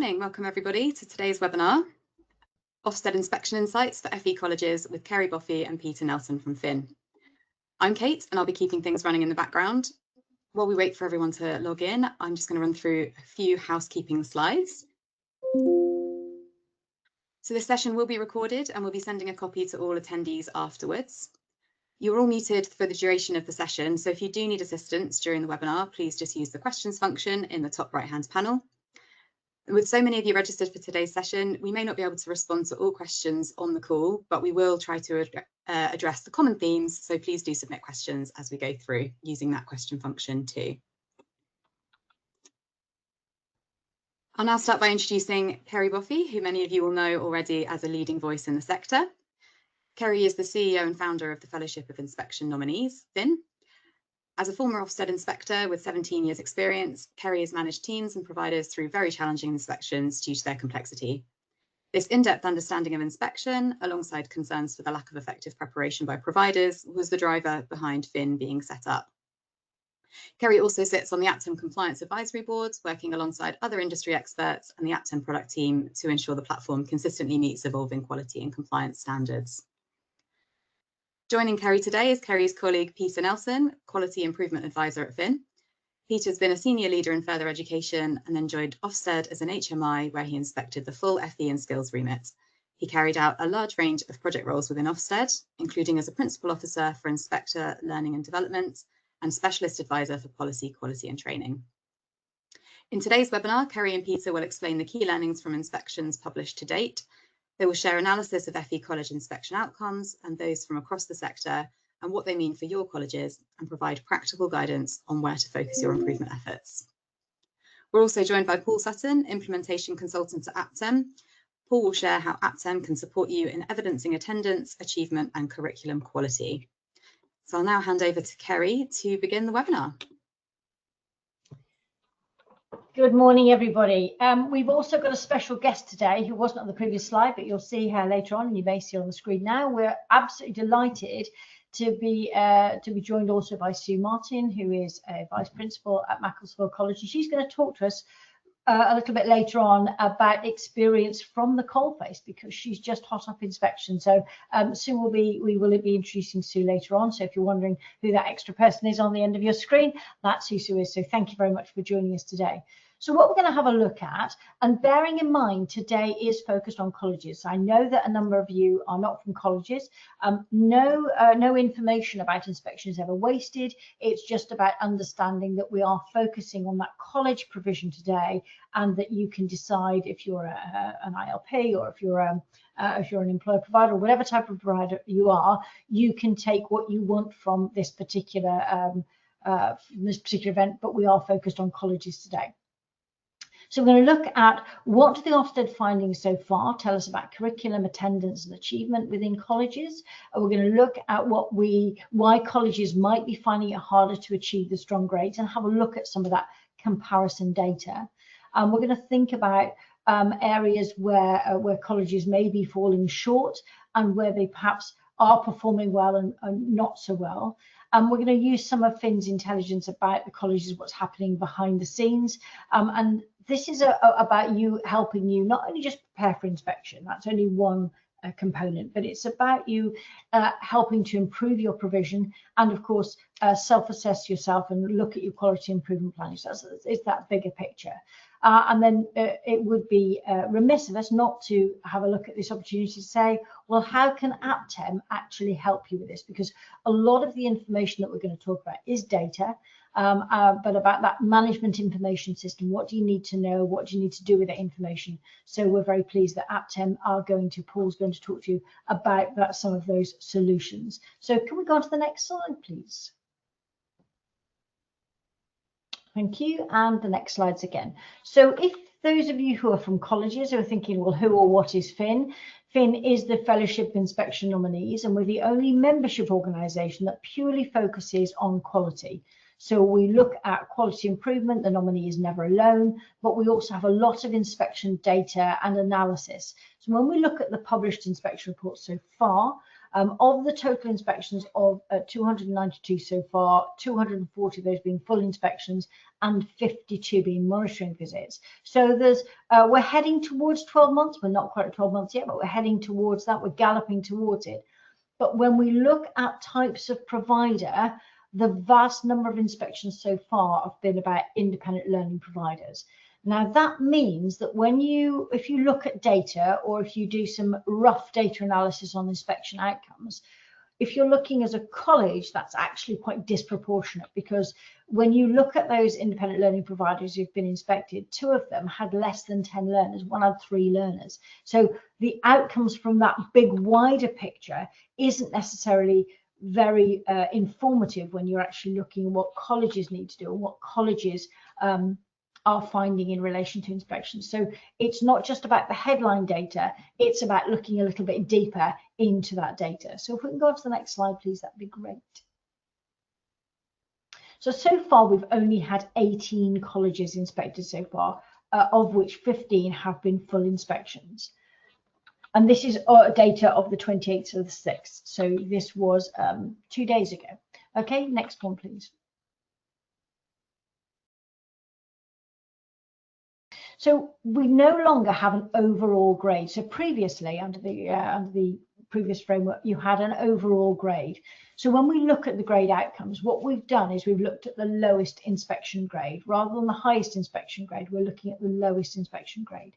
Welcome everybody to today's webinar, Ofsted Inspection Insights for FE Colleges with Kerry Boffey and Peter Nelson from Fin. I'm Kate and I'll be keeping things running in the background. While we wait for everyone to log in, I'm just going to run through a few housekeeping slides. So this session will be recorded and we'll be sending a copy to all attendees afterwards. You're all muted for the duration of the session, so if you do need assistance during the webinar, please just use the questions function in the top right-hand panel. With so many of you registered for today's session, we may not be able to respond to all questions on the call, but we will try to address the common themes, so please do submit questions as we go through using that question function too. I'll now start by introducing Kerry Boffey, who many of you will know already as a leading voice in the sector. Kerry is the CEO and founder of the Fellowship of Inspection Nominees, Fin. As a former Ofsted inspector with 17 years experience, Kerry has managed teams and providers through very challenging inspections due to their complexity. This in-depth understanding of inspection, alongside concerns for the lack of effective preparation by providers, was the driver behind Fin being set up. Kerry also sits on the Aptem Compliance Advisory Board, working alongside other industry experts and the Aptem product team to ensure the platform consistently meets evolving quality and compliance standards. Joining Kerry today is Kerry's colleague Peter Nelson, Quality Improvement Advisor at Fin. Peter's been a senior leader in further education and then joined Ofsted as an HMI, where he inspected the full FE and skills remit. He carried out a large range of project roles within Ofsted, including as a principal officer for Inspector Learning and Development and specialist advisor for policy, quality and training. In today's webinar, Kerry and Peter will explain the key learnings from inspections published to date. They will share analysis of FE college inspection outcomes and those from across the sector and what they mean for your colleges, and provide practical guidance on where to focus your improvement efforts. We're also joined by Paul Sutton, implementation consultant at Aptem. Paul will share how Aptem can support you in evidencing attendance, achievement and curriculum quality. So I'll now hand over to Kerry to begin the webinar. Good morning, everybody. We've also got a special guest today who wasn't on the previous slide, but you'll see her later on, and you may see her on the screen now. We're absolutely delighted to be joined also by Sue Martin, who is a vice principal at Macclesfield College, and she's going to talk to us a little bit later on about experience from the coalface, because she's just hot up inspection. So Sue we will be introducing Sue later on. So if you're wondering who that extra person is on the end of your screen, that's who Sue is. So thank you very much for joining us today. So what we're going to have a look at, and bearing in mind today is focused on colleges. I know that a number of you are not from colleges. No information about inspection is ever wasted. It's just about understanding that we are focusing on that college provision today, and that you can decide if you're an ILP or if you're an employer provider or whatever type of provider you are, you can take what you want from this particular event. But we are focused on colleges today. So we're going to look at what do the Ofsted findings so far tell us about curriculum, attendance and achievement within colleges. And we're going to look at why colleges might be finding it harder to achieve the strong grades, and have a look at some of that comparison data. We're going to think about areas where colleges may be falling short and where they perhaps are performing well and not so well. We're going to use some of Fin's intelligence about the colleges, what's happening behind the scenes. And this is about helping you not only just prepare for inspection, that's only one component, but it's about you helping to improve your provision, and of course self-assess yourself and look at your quality improvement planning. So it's that bigger picture. And then it would be remiss of us not to have a look at this opportunity to say, well, how can Aptem actually help you with this? Because a lot of the information that we're going to talk about is data, but about that management information system, what do you need to know? What do you need to do with that information? So we're very pleased that Aptem Paul's going to talk to you about some of those solutions. So can we go on to the next slide, please? Thank you, and the next slides again. So if those of you who are from colleges are thinking, well, who or what is Fin? Fin is the Fellowship of Inspection Nominees, and we're the only membership organisation that purely focuses on quality. So we look at quality improvement. The nominee is never alone, but we also have a lot of inspection data and analysis. So when we look at the published inspection reports so far, Of the total inspections of 292 so far, 240 of those being full inspections and 52 being monitoring visits. So there's we're heading towards 12 months. We're not quite at 12 months yet, but we're heading towards that. We're galloping towards it. But when we look at types of provider, the vast number of inspections so far have been about independent learning providers. Now that means that if you look at data, or if you do some rough data analysis on inspection outcomes, if you're looking as a college, that's actually quite disproportionate, because when you look at those independent learning providers who've been inspected, 2 of them had less than 10 learners, 1 had 3 learners. So the outcomes from that big wider picture isn't necessarily very informative when you're actually looking at what colleges need to do and what colleges are finding in relation to inspections. So it's not just about the headline data, it's about looking a little bit deeper into that data. So if we can go on to the next slide, please, that'd be great. So far we've only had 18 colleges inspected so far, of which 15 have been full inspections. And this is data of the 28th of the 6th. So this was 2 days ago. Okay, next one, please. So we no longer have an overall grade. So previously, under the previous framework, you had an overall grade. So when we look at the grade outcomes, what we've done is we've looked at the lowest inspection grade. Rather than the highest inspection grade, we're looking at the lowest inspection grade.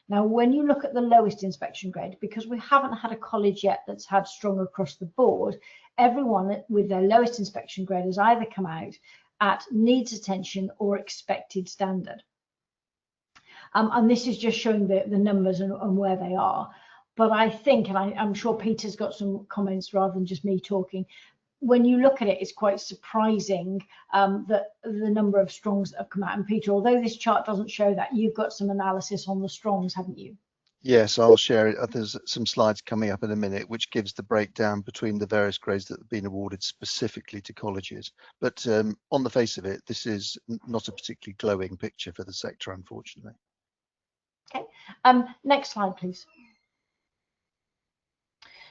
Now, when you look at the lowest inspection grade, because we haven't had a college yet that's had strong across the board, everyone with their lowest inspection grade has either come out at needs attention or expected standard. And this is just showing the numbers and where they are. But I think, and I'm sure Peter's got some comments rather than just me talking, when you look at it, it's quite surprising that the number of strongs that have come out. And Peter, although this chart doesn't show that, you've got some analysis on the strongs, haven't you? Yes, I'll share it. There's some slides coming up in a minute, which gives the breakdown between the various grades that have been awarded specifically to colleges. But on the face of it, this is not a particularly glowing picture for the sector, unfortunately. Okay, next slide, please.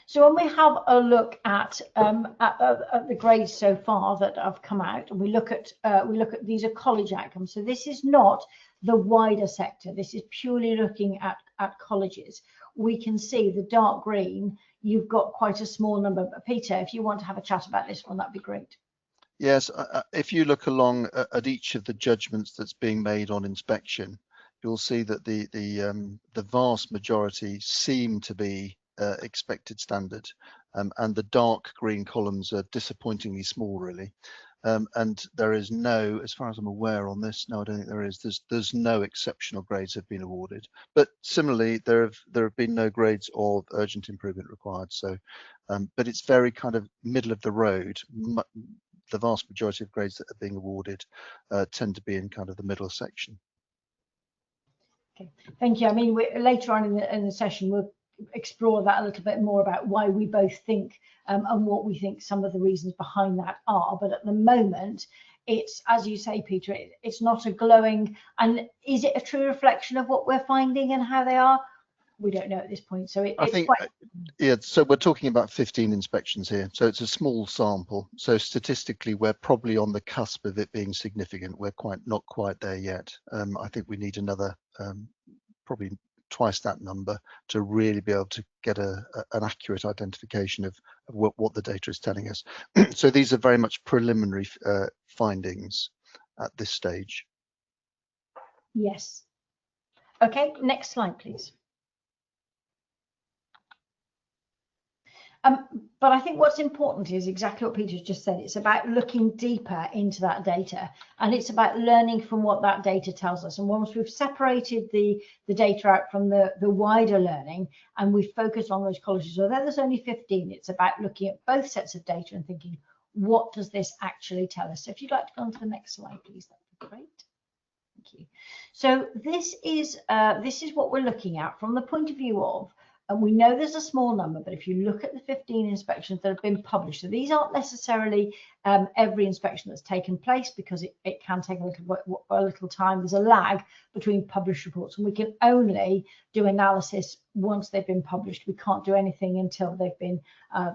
So when we have a look at the grades so far that have come out, and we look at these are college outcomes. So this is not the wider sector. This is purely looking at colleges. We can see the dark green. You've got quite a small number. But Peter, if you want to have a chat about this one, that'd be great. Yes, if you look along at each of the judgments that's being made on inspection, you'll see that the vast majority seem to be expected standard, and the dark green columns are disappointingly small, really. And there is no, as far as I'm aware on this, no, I don't think there is. There's no exceptional grades have been awarded. But similarly, there have been no grades of urgent improvement required. So, but it's very kind of middle of the road. The vast majority of grades that are being awarded tend to be in kind of the middle section. Okay, thank you. I mean, later on in the session, we'll explore that a little bit more about why we both think and what we think some of the reasons behind that are. But at the moment, it's, as you say, Peter, it's not a glowing. And is it a true reflection of what we're finding and how they are? We don't know at this point. So I think, yeah, so we're talking about 15 inspections here. So it's a small sample. So statistically, we're probably on the cusp of it being significant. We're not quite there yet. I think we need another, probably twice that number to really be able to get an accurate identification of what the data is telling us. So these are very much preliminary findings at this stage. Yes. Okay, next slide, please. But I think what's important is exactly what Peter's just said. It's about looking deeper into that data, and it's about learning from what that data tells us. And once we've separated the data out from the wider learning, and we focus on those colleges, although there's only 15, it's about looking at both sets of data and thinking, what does this actually tell us? So if you'd like to go on to the next slide, please, that'd be great. Thank you. So this is what we're looking at from the point of view of And we know there's a small number, but if you look at the 15 inspections that have been published, so these aren't necessarily every inspection that's taken place, because it can take a little time. There's a lag between published reports, and we can only do analysis once they've been published. We can't do anything until they've been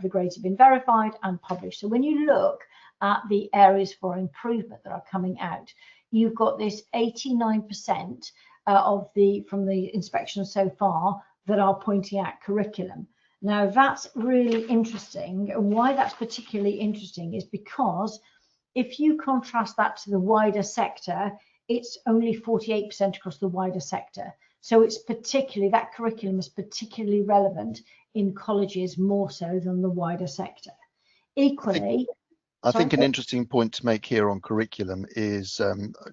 the grades have been verified and published. So when you look at the areas for improvement that are coming out, you've got this 89% from the inspections so far that are pointing out curriculum. Now that's really interesting, and why that's particularly interesting is because if you contrast that to the wider sector, it's only 48% across the wider sector. So it's particularly, that curriculum is particularly relevant in colleges more so than the wider sector. Equally, I think an interesting point to make here on curriculum is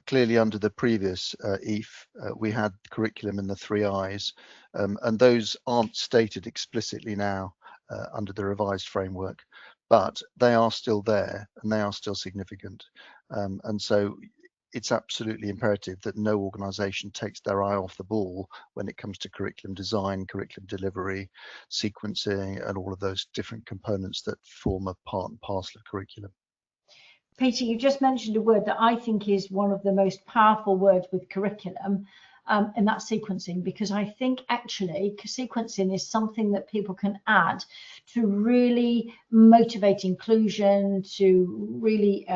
clearly under the previous EAF, we had curriculum in the 3 I's, and those aren't stated explicitly now under the revised framework, but they are still there and they are still significant. And so it's absolutely imperative that no organisation takes their eye off the ball when it comes to curriculum design, curriculum delivery, sequencing, and all of those different components that form a part and parcel of curriculum. Peter, you just mentioned a word that I think is one of the most powerful words with curriculum, and that's sequencing, because I think actually sequencing is something that people can add to really motivate inclusion, to really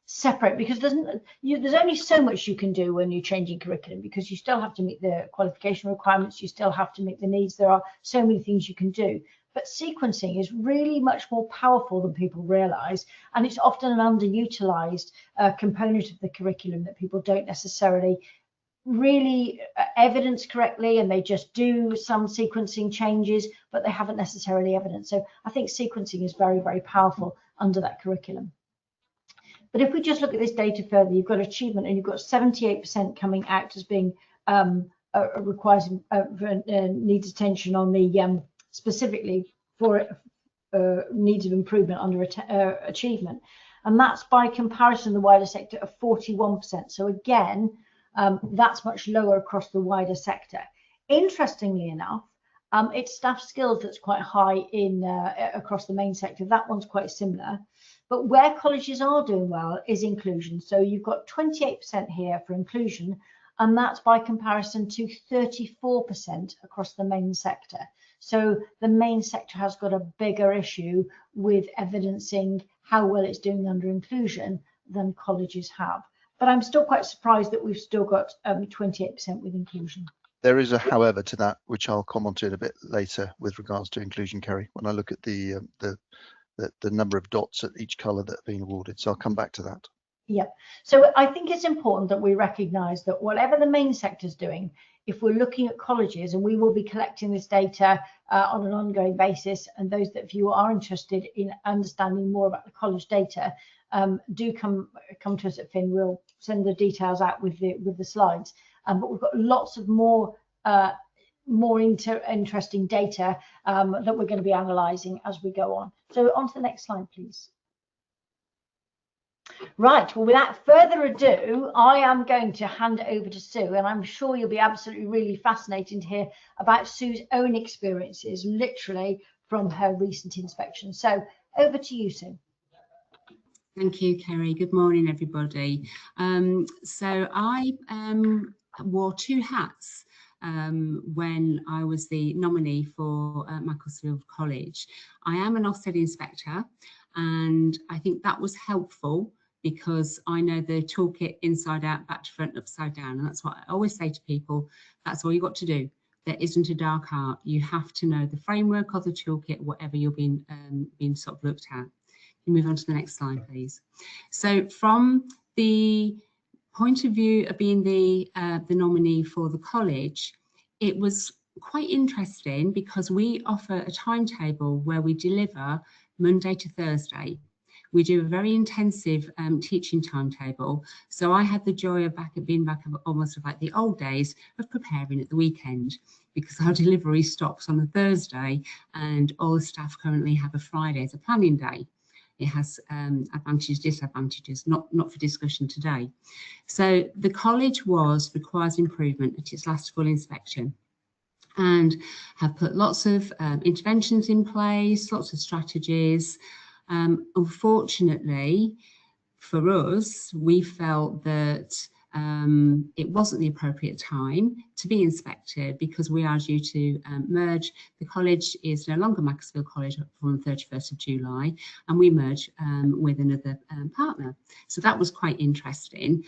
separate, because there's only so much you can do when you're changing curriculum, because you still have to meet the qualification requirements, you still have to meet the needs. There are so many things you can do, but sequencing is really much more powerful than people realize, and it's often an underutilized component of the curriculum that people don't necessarily really evidence correctly, and they just do some sequencing changes, but they haven't necessarily evidenced. So I think sequencing is very, very powerful under that curriculum. But if we just look at this data further, you've got achievement, and you've got 78% coming out as being requires needs attention on the specifically for needs of improvement under achievement, and that's by comparison the wider sector of 41%. So again, that's much lower across the wider sector. Interestingly enough, it's staff skills that's quite high in across the main sector. That one's quite similar. But where colleges are doing well is inclusion. So you've got 28% here for inclusion, and that's by comparison to 34% across the main sector. So the main sector has got a bigger issue with evidencing how well it's doing under inclusion than colleges have. But I'm still quite surprised that we've still got 28% with inclusion. There is a however to that, which I'll comment on a bit later with regards to inclusion, Kerry, when I look at the number of dots at each colour that have been awarded. So I'll come back to that. Yeah, so I think it's important that we recognise that whatever the main sector is doing, if we're looking at colleges, and we will be collecting this data on an ongoing basis, and those of you who are interested in understanding more about the college data, do come to us at Fin. We'll send the details out with the slides. But we've got lots of more interesting data that we're going to be analysing as we go on. So on to the next slide, please. Right, well, without further ado, I am going to hand it over to Sue, and I'm sure you'll be absolutely really fascinated to hear about Sue's own experiences, literally from her recent inspection. So over to you, Sue. Thank you, Kerry. Good morning, everybody. So I wore 2 hats when I was the nominee for Macclesfield College. I am an Ofsted inspector, and I think that was helpful because I know the toolkit inside out, back to front, upside down, and that's what I always say to people. That's all you've got to do. There isn't a dark art. You have to know the framework of the toolkit, whatever you're being sort of looked at. You move on to the next slide, please. So from the point of view of being the nominee for the college, it was quite interesting because we offer a timetable where we deliver Monday to Thursday. We do a very intensive teaching timetable. So I had the joy of being back almost like the old days of preparing at the weekend, because our delivery stops on a Thursday and all the staff currently have a Friday as a planning day. It has advantages, disadvantages, not for discussion today. So the college requires improvement at its last full inspection. and have put lots of interventions in place, lots of strategies. Unfortunately, for us, we felt that it wasn't the appropriate time to be inspected because we are due to merge. The college is no longer Macclesfield College from the 31st of July, and we merge with another partner. So that was quite interesting.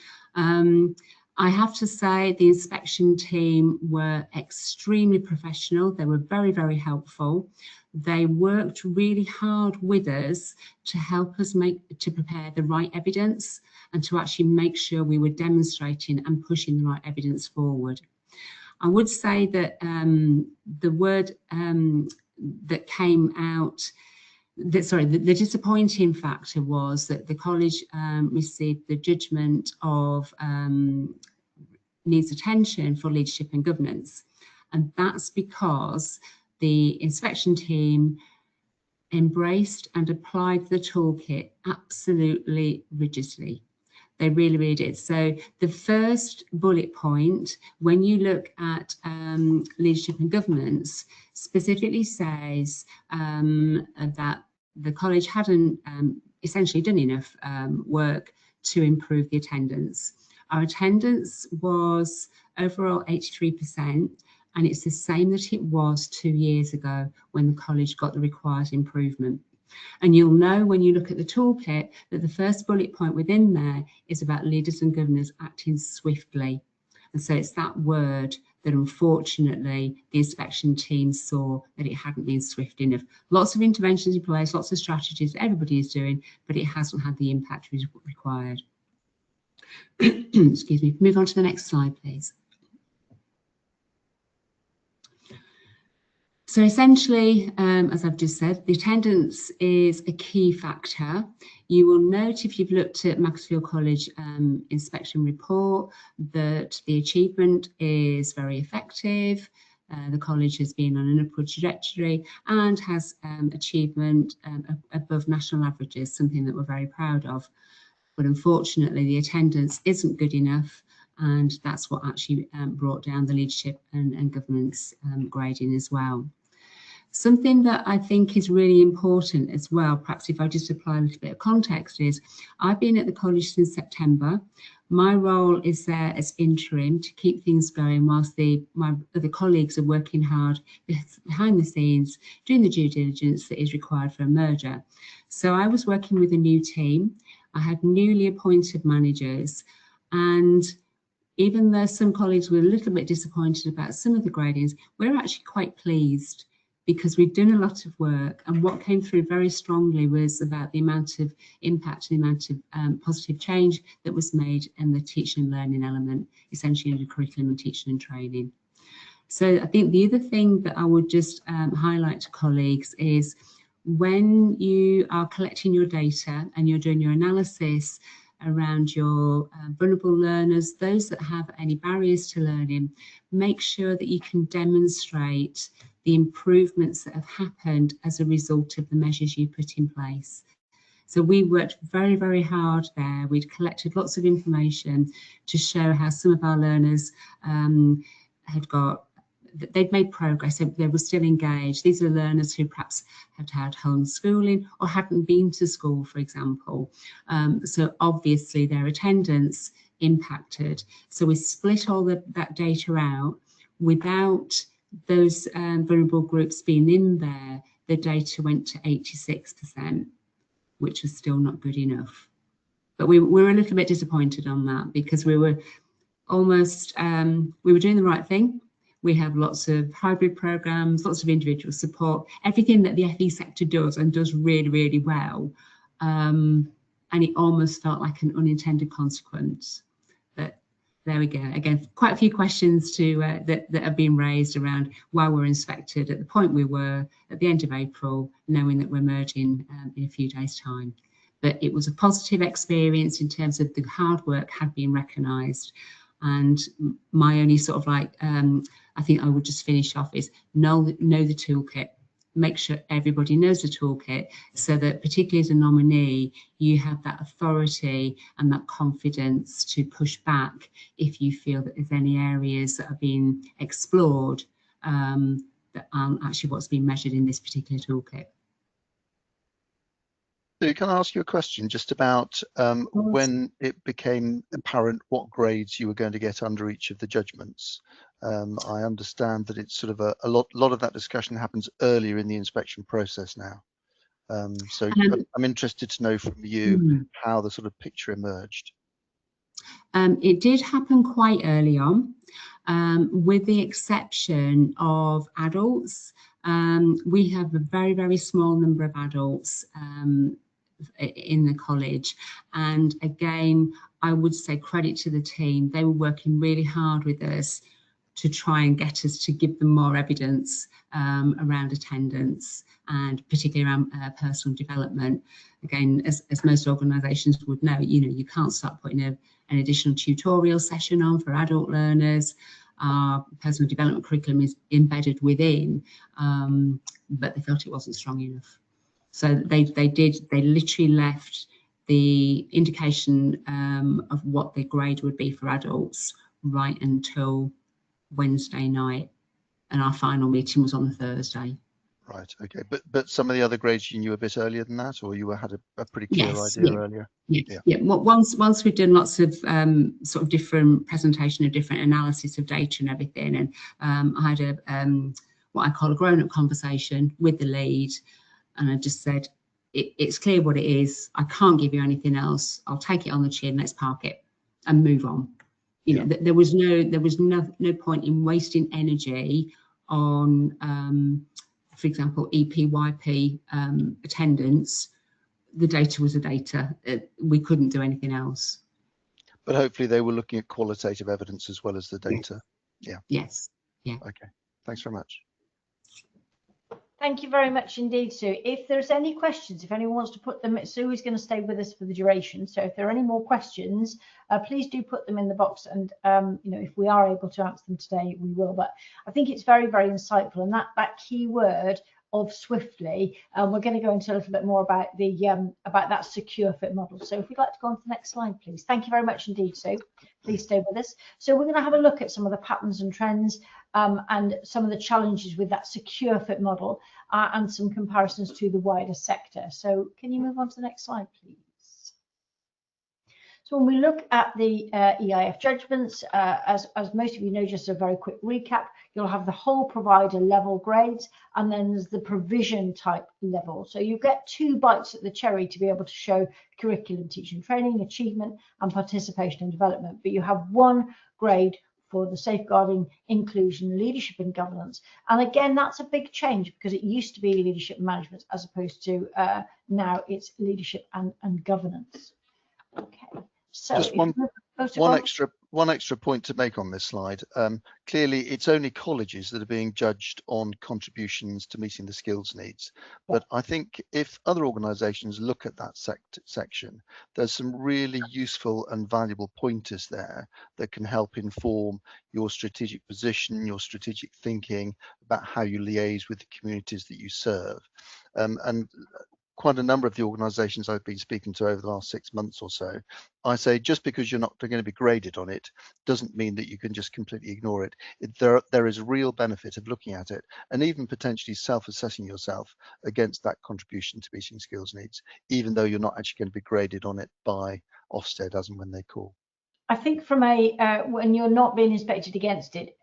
I have to say the inspection team were extremely professional. They were very, very helpful. They worked really hard with us to help us prepare the right evidence and to actually make sure we were demonstrating and pushing the right evidence forward. I would say that the word that came out, the disappointing factor was that the college received the judgment of needs attention for leadership and governance. And that's because the inspection team embraced and applied the toolkit absolutely rigidly. They really, really did. So the first bullet point, when you look at leadership and governance, specifically says that the college hadn't essentially done enough work to improve the attendance. Our attendance was overall 83%, and it's the same that it was 2 years ago when the college got the required improvement. And you'll know when you look at the toolkit that the first bullet point within there is about leaders and governors acting swiftly. And so it's that word that unfortunately the inspection team saw that it hadn't been swift enough. Lots of interventions in place, lots of strategies that everybody is doing, but it hasn't had the impact required. Excuse me, move on to the next slide, please. So essentially, as I've just said, the attendance is a key factor. You will note if you've looked at Macclesfield College inspection report that the achievement is very effective. The college has been on an upward trajectory and has achievement above national averages, something that we're very proud of. But unfortunately, the attendance isn't good enough, and that's what actually brought down the leadership and governance grading as well. Something that I think is really important as well, perhaps if I just apply a little bit of context, is I've been at the college since September. My role is there as interim to keep things going whilst my other colleagues are working hard behind the scenes, doing the due diligence that is required for a merger. So I was working with a new team. I had newly appointed managers, and even though some colleagues were a little bit disappointed about some of the gradings, we're actually quite pleased because we've done a lot of work, and what came through very strongly was about the amount of impact and the amount of positive change that was made in the teaching and learning element, essentially in the curriculum and teaching and training. So I think the other thing that I would just highlight to colleagues is when you are collecting your data and you're doing your analysis around your vulnerable learners, those that have any barriers to learning, make sure that you can demonstrate the improvements that have happened as a result of the measures you put in place. So we worked very, very hard there. We'd collected lots of information to show how some of our learners they'd made progress, so they were still engaged. These are learners who perhaps had had homeschooling or hadn't been to school, for example. So obviously their attendance impacted. So we split all that data out. Without those vulnerable groups being in there, the data went to 86%, which was still not good enough. But we were a little bit disappointed on that because we were almost, we were doing the right thing. We have lots of hybrid programs, lots of individual support, everything that the FE sector does and does really, really well. And it almost felt like an unintended consequence. But there we go. Again, quite a few questions that have been raised around why we're inspected at the point we were at the end of April, knowing that we're merging in a few days' time. But it was a positive experience in terms of the hard work had been recognised. And my only sort of like, I think I would just finish off is know the toolkit. Make sure everybody knows the toolkit so that particularly as a nominee, you have that authority and that confidence to push back if you feel that there's any areas that are being explored that aren't actually what's being measured in this particular toolkit. So can I ask you a question just about when it became apparent what grades you were going to get under each of the judgments? I understand that it's sort of a lot of that discussion happens earlier in the inspection process now. So I'm interested to know from you how the sort of picture emerged. It did happen quite early on, with the exception of adults. We have a very, very small number of adults in the college, and again, I would say credit to the team. They were working really hard with us to try and get us to give them more evidence around attendance, and particularly around personal development. Again, as most organisations would know, you can't start putting an additional tutorial session on for adult learners. Our personal development curriculum is embedded within, but they felt it wasn't strong enough. So they literally left the indication of what the grade would be for adults right until Wednesday night, and our final meeting was on the Thursday. Right. Okay. But some of the other grades you knew a bit earlier than that, or you had a pretty clear idea earlier? Yeah. Well, once we'd done lots of sort of different presentation of different analysis of data and everything, and I had a what I call a grown-up conversation with the lead, and I just said, it's clear what it is. I can't give you anything else. I'll take it on the chin. Let's park it and move on. You know, there was no point in wasting energy on, for example, EPYP attendance. The data was the data. We couldn't do anything else. But hopefully they were looking at qualitative evidence as well as the data. Yeah. Yes. Yeah. Okay. Thanks very much. Thank you very much indeed, Sue. If there's any questions, if anyone wants to put them, Sue is going to stay with us for the duration. So if there are any more questions, please do put them in the box, and you know, if we are able to answer them today, we will. But I think it's very, very insightful, and that key word of swiftly, we're going to go into a little bit more about the about that secure fit model. So if we'd like to go on to the next slide, please. Thank you very much indeed, Sue. Please stay with us. So we're going to have a look at some of the patterns and trends, and some of the challenges with that secure fit model, and some comparisons to the wider sector. So can you move on to the next slide, please? So when we look at the EIF judgments, as most of you know, just a very quick recap, you'll have the whole provider level grades, and then there's the provision type level. So you get 2 bites at the cherry to be able to show curriculum, teaching, training, achievement, and participation and development. But you have 1 grade for the safeguarding, inclusion, leadership and governance. And again, that's a big change, because it used to be leadership and management, as opposed to now it's leadership and governance. Okay, so just one extra point to make on this slide. Clearly, it's only colleges that are being judged on contributions to meeting the skills needs. But I think if other organisations look at that section, there's some really useful and valuable pointers there that can help inform your strategic position, your strategic thinking about how you liaise with the communities that you serve. And quite a number of the organisations I've been speaking to over the last 6 months or so, I say just because you're not going to be graded on it doesn't mean that you can just completely ignore it. There is a real benefit of looking at it, and even potentially self-assessing yourself against that contribution to meeting skills needs, even though you're not actually going to be graded on it by Ofsted as and when they call. I think from a when you're not being inspected against it,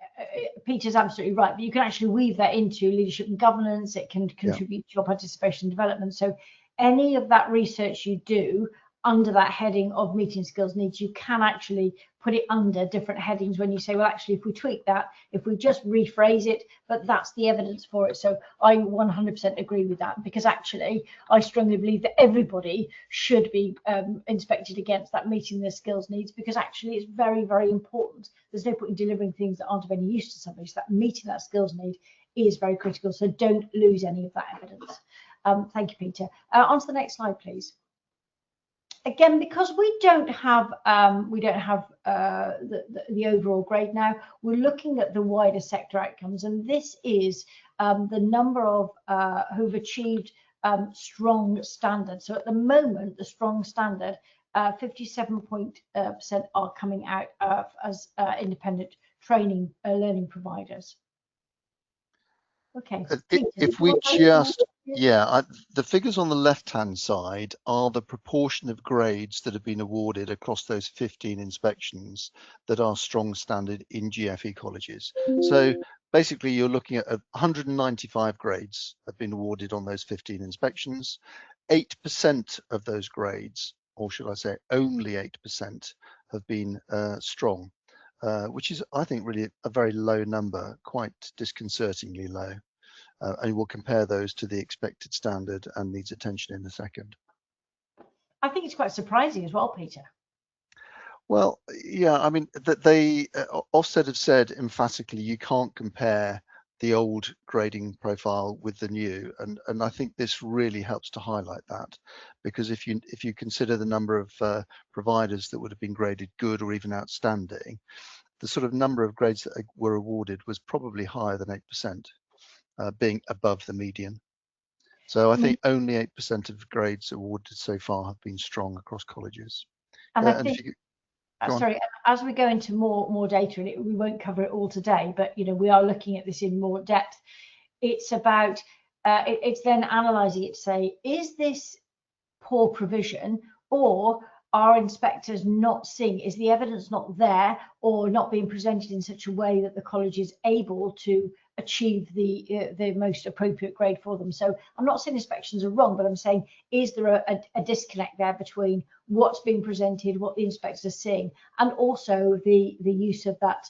Peter's absolutely right, but you can actually weave that into leadership and governance. It can contribute to your participation and development. So any of that research you do under that heading of meeting skills needs, you can actually put it under different headings when you say, well, actually, if we tweak that, if we just rephrase it, but that's the evidence for it. So I 100% agree with that, because actually I strongly believe that everybody should be inspected against that meeting their skills needs, because actually it's very, very important. There's no point in delivering things that aren't of any use to somebody. So that meeting that skills need is very critical. So don't lose any of that evidence. Thank you, Peter. On to the next slide, please. Again, because we don't have the overall grade now, we're looking at the wider sector outcomes, and this is the number of who've achieved strong standards. So at the moment, the strong standard, 57% are coming out as independent training learning providers. Okay. If we just, the figures on the left-hand side are the proportion of grades that have been awarded across those 15 inspections that are strong standard in GFE colleges. So basically, you're looking at 195 grades have been awarded on those 15 inspections. 8% of those grades, or should I say only 8%, have been strong, which is, I think, really a very low number, quite disconcertingly low. And we'll compare those to the expected standard and needs attention in a second. I think it's quite surprising as well, Peter. Well, yeah, I mean, that they Ofsted have said emphatically you can't compare the old grading profile with the new, and I think this really helps to highlight that, because if you consider the number of providers that would have been graded good or even outstanding, the sort of number of grades that were awarded was probably higher than 8%. Being above the median. So I think only 8% of grades awarded so far have been strong across colleges. And I think, sorry, as we go into more data, and we won't cover it all today, but we are looking at this in more depth. It's about, it's then analysing it to say, is this poor provision, or are inspectors not seeing, is the evidence not there, or not being presented in such a way that the college is able to achieve the most appropriate grade for them? So I'm not saying inspections are wrong, but I'm saying, is there a disconnect there between what's being presented, what the inspectors are seeing, and also the use of that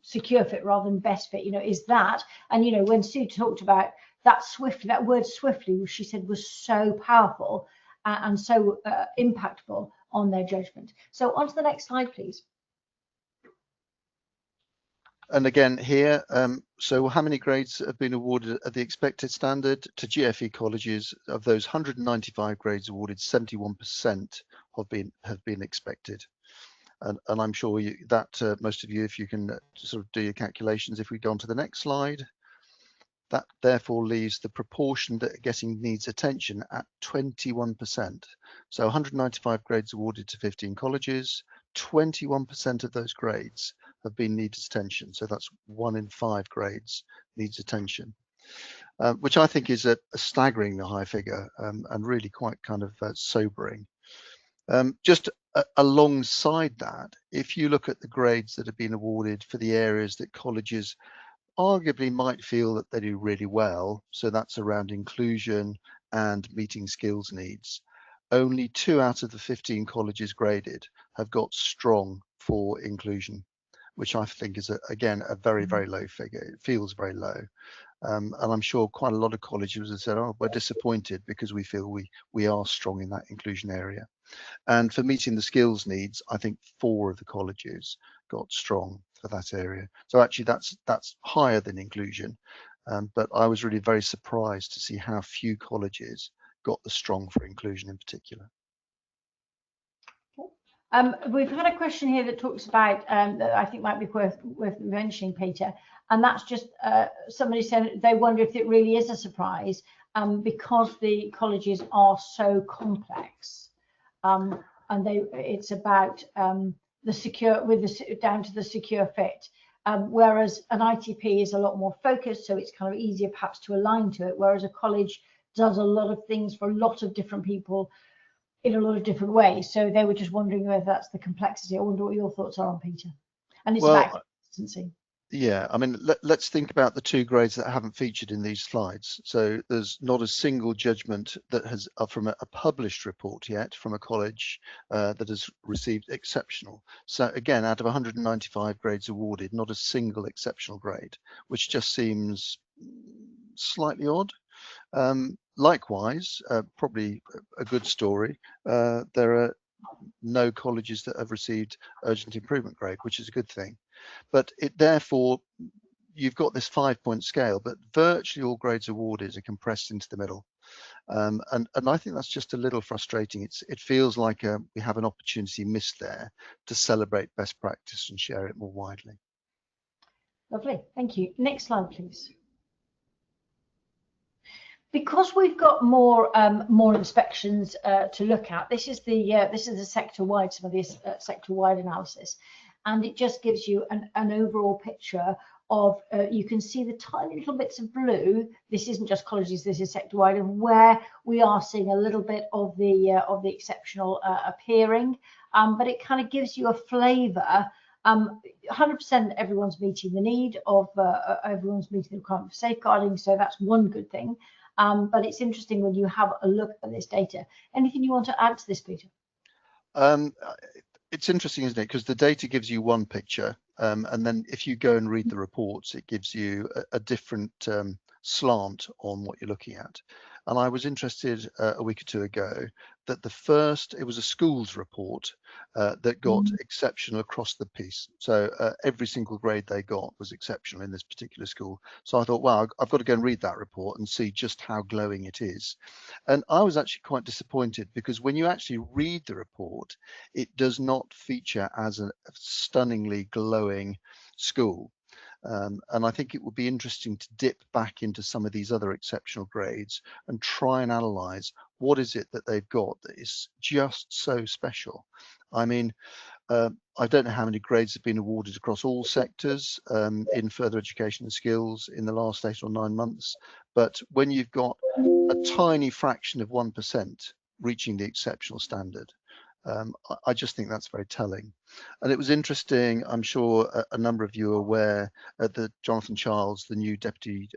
secure fit rather than best fit? Is that, and when Sue talked about that word swiftly, she said, was so powerful and so impactful on their judgment. So on to the next slide, please. And again here, so how many grades have been awarded at the expected standard to GFE colleges? Of those 195 grades awarded, 71% have been expected. And I'm sure that most of you, if you can sort of do your calculations, if we go on to the next slide, that therefore leaves the proportion that are getting needs attention at 21%. So 195 grades awarded to 15 colleges, 21% of those grades have been needs attention. So that's 1 in 5 grades needs attention, which I think is a staggeringly high figure, and really quite kind of sobering. Just alongside that, if you look at the grades that have been awarded for the areas that colleges arguably might feel that they do really well, so that's around inclusion and meeting skills needs, only 2 out of the 15 colleges graded have got strong for inclusion, which I think is again a very, very low figure. It feels very low, and I'm sure quite a lot of colleges have said, oh, we're disappointed because we feel we are strong in that inclusion area. And for meeting the skills needs, I think 4 of the colleges got strong for that area. So actually that's higher than inclusion, but I was really very surprised to see how few colleges got the strong for inclusion in particular. We've had a question here that talks about that I think might be worth mentioning, Peter, and that's just somebody said they wonder if it really is a surprise because the colleges are so complex, and it's about the secure down to the secure fit, whereas an ITP is a lot more focused, so it's kind of easier perhaps to align to it, whereas a college does a lot of things for a lot of different people in a lot of different ways. So they were just wondering whether that's the complexity. I wonder what your thoughts are on, Peter. And it's about consistency. Yeah, I mean, let's think about the 2 grades that haven't featured in these slides. So there's not a single judgment that has from a published report yet from a college that has received exceptional. So again, out of 195 grades awarded, not a single exceptional grade, which just seems slightly odd. Likewise, probably a good story, there are no colleges that have received urgent improvement grade, which is a good thing. But it therefore, you've got this 5-point scale, but virtually all grades awarded are compressed into the middle. And I think that's just a little frustrating. It feels like we have an opportunity missed there to celebrate best practice and share it more widely. Lovely, thank you. Next slide, please. Because we've got more inspections to look at, this is the sector-wide, some of this sector-wide analysis, and it just gives you an overall picture of, you can see the tiny little bits of blue. This isn't just colleges, this is sector-wide, of where we are seeing a little bit of the exceptional appearing, but it kind of gives you a flavour. 100% everyone's meeting the need of, everyone's meeting the requirement for safeguarding, so that's one good thing. But it's interesting when you have a look at this data. Anything you want to add to this, Peter? It's interesting, isn't it? Because the data gives you one picture, and then if you go and read the reports, it gives you a different slant on what you're looking at. And I was interested a week or two ago that it was a schools report that got exceptional across the piece. So every single grade they got was exceptional in this particular school. So I thought, wow, I've got to go and read that report and see just how glowing it is. And I was actually quite disappointed, because when you actually read the report, it does not feature as a stunningly glowing school. And I think it would be interesting to dip back into some of these other exceptional grades and try and analyse what is it that they've got that is just so special. I mean, I don't know how many grades have been awarded across all sectors in further education and skills in the last 8 or 9 months, but when you've got a tiny fraction of 1% reaching the exceptional standard, I just think that's very telling. And it was interesting, I'm sure a number of you are aware that Jonathan Childs, the new Deputy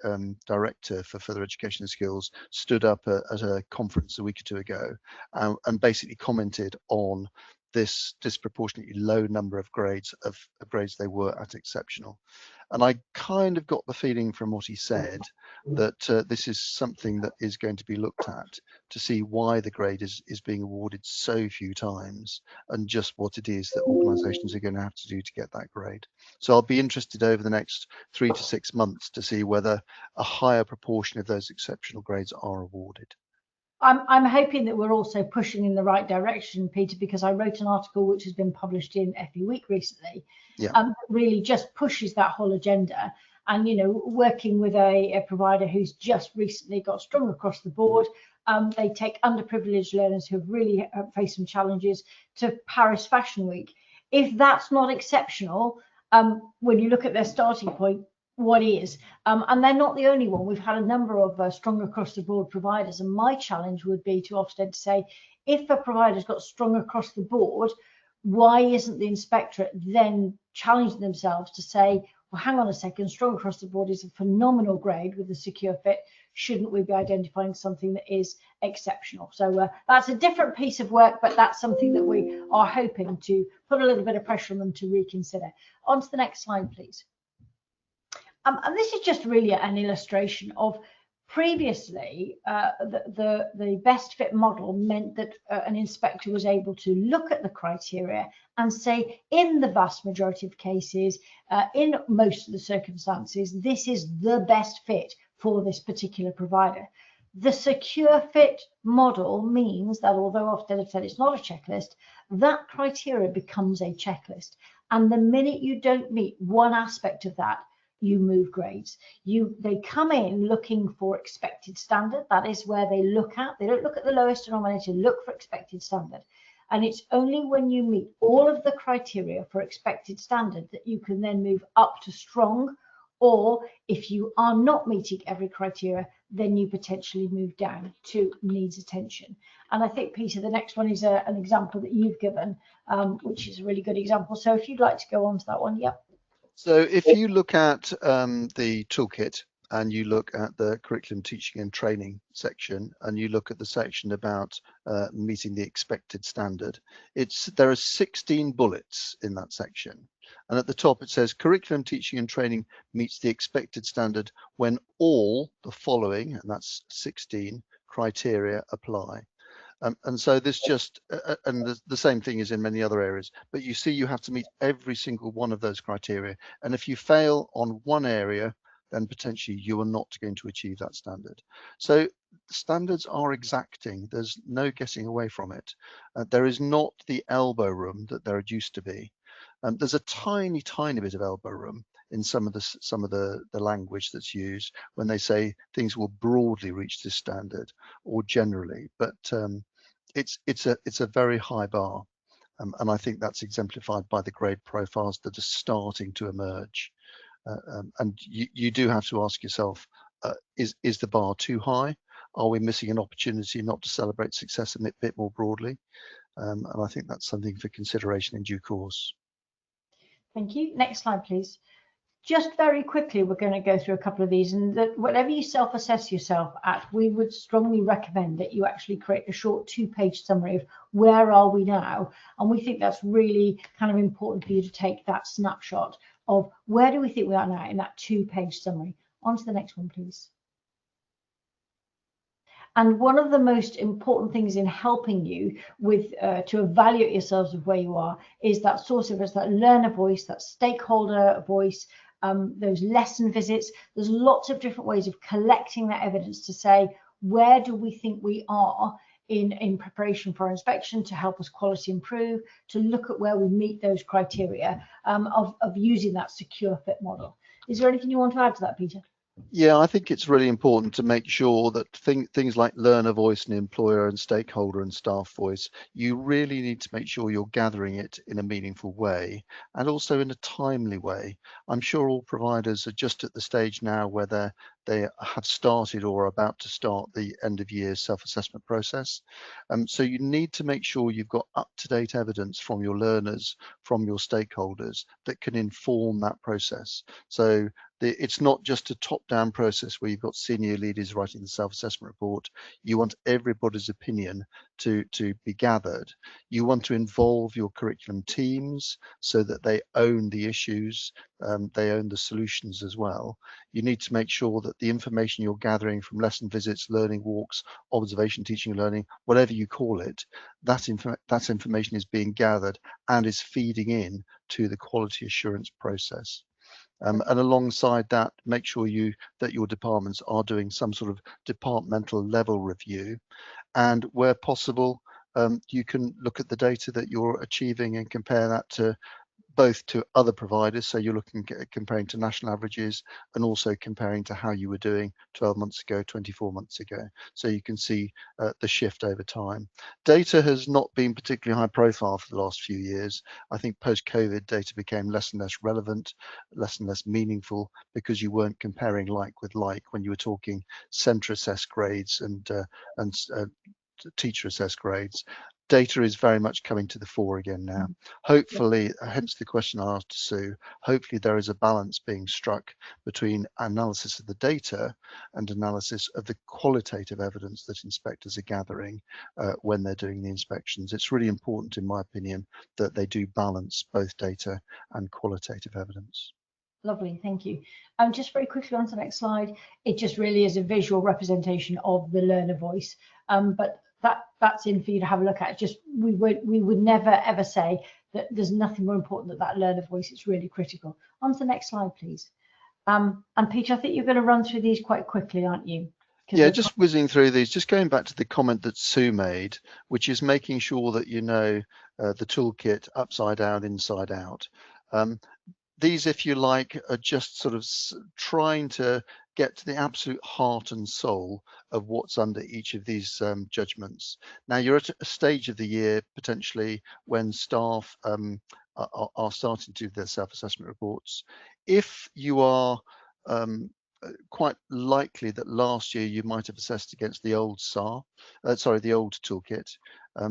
Director for Further Education and Skills, stood up at a conference a week or two ago and basically commented on this disproportionately low number of grades they were at exceptional. And I kind of got the feeling from what he said that this is something that is going to be looked at to see why the grade is being awarded so few times, and just what it is that organisations are going to have to do to get that grade. So I'll be interested over the next 3 to 6 months to see whether a higher proportion of those exceptional grades are awarded. I'm hoping that we're also pushing in the right direction, Peter, because I wrote an article which has been published in FE Week recently, really just pushes that whole agenda. And, you know, working with a provider who's just recently got strong across the board, they take underprivileged learners who have really faced some challenges to Paris Fashion Week. If that's not exceptional, when you look at their starting point, what is? And they're not the only one. We've had a number of strong across the board providers, and my challenge would be to Ofsted to say, if a provider's got strong across the board, why isn't the inspectorate then challenging themselves to say, well, hang on a second, strong across the board is a phenomenal grade with the secure fit. Shouldn't we be identifying something that is exceptional? So that's a different piece of work, but that's something that we are hoping to put a little bit of pressure on them to reconsider. On to the next slide, please. And this is just really an illustration of previously the best fit model meant that an inspector was able to look at the criteria and say, in the vast majority of cases, in most of the circumstances, this is the best fit for this particular provider. The secure fit model means that although Ofsted have said it's not a checklist, that criteria becomes a checklist. And the minute you don't meet one aspect of that, you move grades. They come in looking for expected standard. That is where they look at. They don't look at the lowest denominator, look for expected standard. And it's only when you meet all of the criteria for expected standard that you can then move up to strong, or if you are not meeting every criteria, then you potentially move down to needs attention. And I think, Peter, the next one is an example that you've given, which is a really good example. So if you'd like to go on to that one. Yep. So if you look at the toolkit and you look at the curriculum, teaching and training section, and you look at the section about meeting the expected standard, there are 16 bullets in that section. And at the top it says curriculum, teaching and training meets the expected standard when all the following, and that's 16 criteria, apply. And so this just, and the same thing is in many other areas, but you see you have to meet every single one of those criteria. And if you fail on one area, then potentially you are not going to achieve that standard. So standards are exacting. There's no getting away from it. There is not the elbow room that there used to be. There's a tiny bit of elbow room in some of the language that's used when they say things will broadly reach this standard or generally, but it's a very high bar. And I think that's exemplified by the grade profiles that are starting to emerge. And you do have to ask yourself, is the bar too high? Are we missing an opportunity not to celebrate success a bit more broadly? And I think that's something for consideration in due course. Thank you. Next slide, please. Just very quickly, we're going to go through a couple of these, and that whatever you self-assess yourself at, we would strongly recommend that you actually create a short 2-page summary of where are we now. And we think that's really kind of important for you to take that snapshot of where do we think we are now in that 2-page summary. On to the next one, please. And one of the most important things in helping you with to evaluate yourselves of where you are is that source of us, that learner voice, that stakeholder voice, those lesson visits. There's lots of different ways of collecting that evidence to say, where do we think we are in preparation for our inspection to help us quality improve, to look at where we meet those criteria of using that secure fit model. Is there anything you want to add to that, Peter? Yeah, I think it's really important to make sure that things like learner voice and employer and stakeholder and staff voice, you really need to make sure you're gathering it in a meaningful way and also in a timely way. I'm sure all providers are just at the stage now where they have started or are about to start the end of year self-assessment process. So you need to make sure you've got up-to-date evidence from your learners, from your stakeholders that can inform that process. So it's not just a top-down process where you've got senior leaders writing the self-assessment report. You want everybody's opinion to be gathered. You want to involve your curriculum teams so that they own the issues, they own the solutions as well. You need to make sure that the information you're gathering from lesson visits, learning walks, observation, teaching and learning, whatever you call it, that information is being gathered and is feeding in to the quality assurance process. And alongside that, make sure that your departments are doing some sort of departmental level review, and where possible, you can look at the data that you're achieving and compare that to both to other providers. So you're looking at comparing to national averages and also comparing to how you were doing 12 months ago, 24 months ago. So you can see the shift over time. Data has not been particularly high profile for the last few years. I think post-COVID data became less and less relevant, less and less meaningful, because you weren't comparing like with like when you were talking centre assessed grades and teacher assessed grades. Data is very much coming to the fore again now. Hopefully, hence the question I asked Sue, hopefully there is a balance being struck between analysis of the data and analysis of the qualitative evidence that inspectors are gathering when they're doing the inspections. It's really important, in my opinion, that they do balance both data and qualitative evidence. Lovely, thank you. Just very quickly on to the next slide, it just really is a visual representation of the learner voice, but that's in for you to have a look at. Just we would never ever say that there's nothing more important than that learner voice. It's really critical. On to the next slide, please. And Peter, I think you're going to run through these quite quickly, aren't you? Yeah, just whizzing through these, just going back to the comment that Sue made, which is making sure that you know the toolkit upside down, inside out. These, if you like, are just sort of trying to get to the absolute heart and soul of what's under each of these judgments. Now, you're at a stage of the year potentially when staff are starting to do their self-assessment reports. If you are quite likely that last year you might have assessed against the old the old toolkit.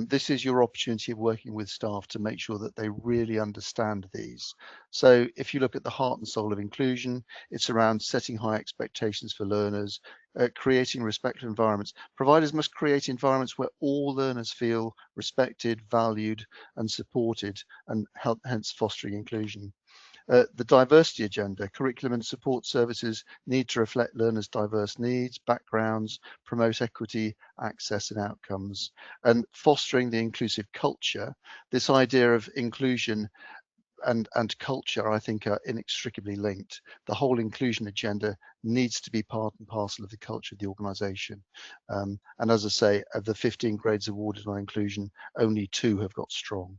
This is your opportunity of working with staff to make sure that they really understand these. So if you look at the heart and soul of inclusion, it's around setting high expectations for learners, creating respectful environments. Providers must create environments where all learners feel respected, valued and supported, and hence fostering inclusion. The diversity agenda, curriculum and support services need to reflect learners' diverse needs, backgrounds, promote equity, access and outcomes, and fostering the inclusive culture. This idea of inclusion and culture, I think, are inextricably linked. The whole inclusion agenda needs to be part and parcel of the culture of the organisation. And as I say, of the 15 grades awarded on inclusion, only 2 have got strong.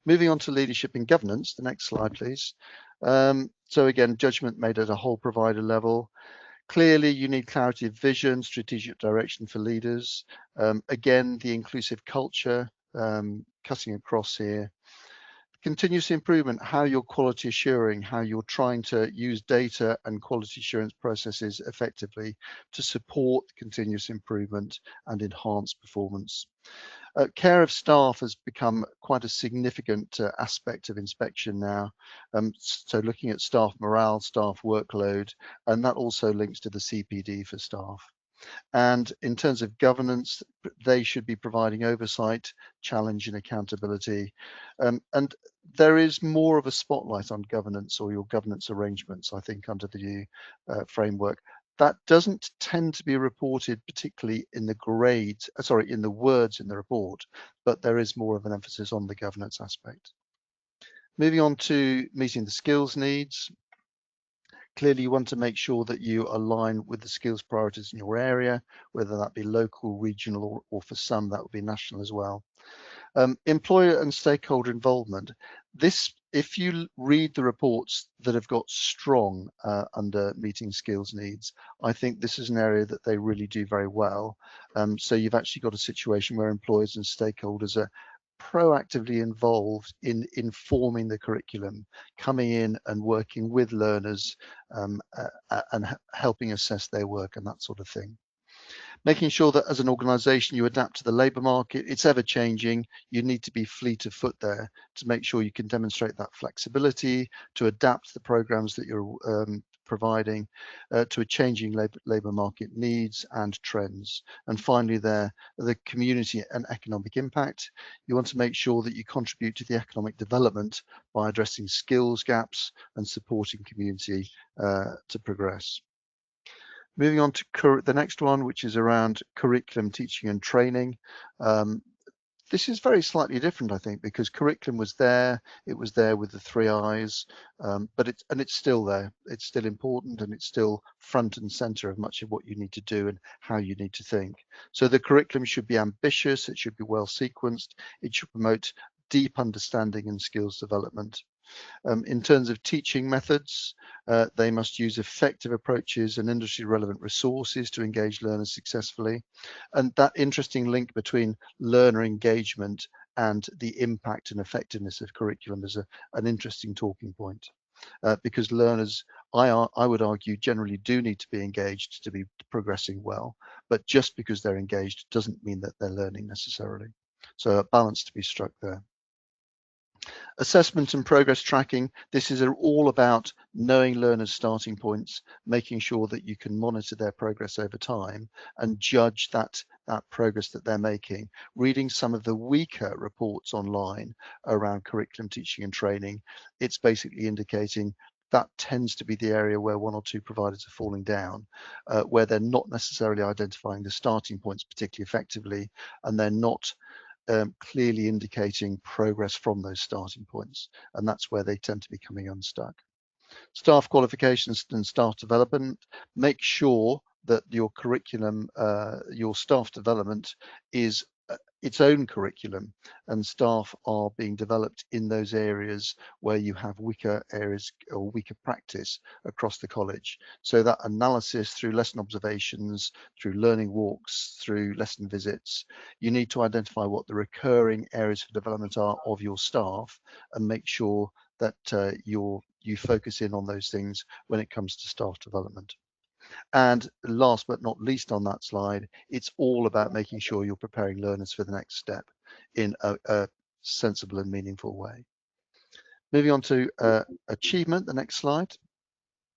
Moving on to leadership and governance, the next slide, please. So again, judgment made at a whole provider level. Clearly, you need clarity of vision, strategic direction for leaders. Again, the inclusive culture cutting across here. Continuous improvement, how you're quality assuring, how you're trying to use data and quality assurance processes effectively to support continuous improvement and enhance performance. Care of staff has become quite a significant aspect of inspection now. So looking at staff morale, staff workload, and that also links to the CPD for staff. And in terms of governance, they should be providing oversight, challenge and accountability. And there is more of a spotlight on governance or your governance arrangements, I think, under the new framework. That doesn't tend to be reported particularly in the grades, in the words in the report, but there is more of an emphasis on the governance aspect. Moving on to meeting the skills needs. Clearly, you want to make sure that you align with the skills priorities in your area, whether that be local, regional, or for some, that would be national as well. Employer and stakeholder involvement. This, if you read the reports that have got strong under meeting skills needs, I think this is an area that they really do very well. So you've actually got a situation where employers and stakeholders are proactively involved in informing the curriculum, coming in and working with learners and helping assess their work and that sort of thing. Making sure that as an organisation you adapt to the labour market. It's ever changing. You need to be fleet of foot there to make sure you can demonstrate that flexibility, to adapt the programmes that you're providing to a changing labour market needs and trends. And finally the community and economic impact. You want to make sure that you contribute to the economic development by addressing skills gaps and supporting community to progress. Moving on to the next one, which is around curriculum, teaching and training. This is very slightly different, I think, because curriculum was there. It was there with the 3 I's, but it's still there. It's still important, and it's still front and center of much of what you need to do and how you need to think. So the curriculum should be ambitious. It should be well sequenced. It should promote deep understanding and skills development. In terms of teaching methods, they must use effective approaches and industry relevant resources to engage learners successfully. And that interesting link between learner engagement and the impact and effectiveness of curriculum is an interesting talking point. Because learners, I would argue, generally do need to be engaged to be progressing well, but just because they're engaged doesn't mean that they're learning necessarily. So a balance to be struck there. Assessment and progress tracking. This is all about knowing learners' starting points, making sure that you can monitor their progress over time and judge that progress that they're making. Reading some of the weaker reports online around curriculum, teaching and training, it's basically indicating that tends to be the area where 1 or 2 providers are falling down, where they're not necessarily identifying the starting points particularly effectively, and they're not clearly indicating progress from those starting points, and that's where they tend to be coming unstuck. Staff qualifications and staff development. Make sure that your curriculum, your staff development is its own curriculum, and staff are being developed in those areas where you have weaker areas or weaker practice across the college. So that analysis through lesson observations, through learning walks, through lesson visits, you need to identify what the recurring areas for development are of your staff and make sure that you focus in on those things when it comes to staff development. And last but not least on that slide, it's all about making sure you're preparing learners for the next step in a sensible and meaningful way. Moving on to achievement, the next slide.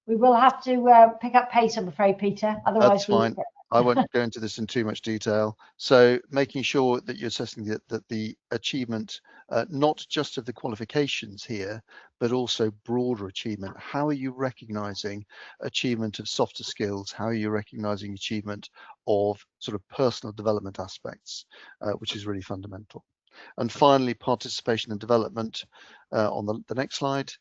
We will have to pick up pace, I'm afraid, Peter. Otherwise, that's fine. I won't go into this in too much detail. So making sure that you're assessing that the achievement, not just of the qualifications here, but also broader achievement. How are you recognizing achievement of softer skills? How are you recognizing achievement of sort of personal development aspects, which is really fundamental. And finally, participation and development on the next slide.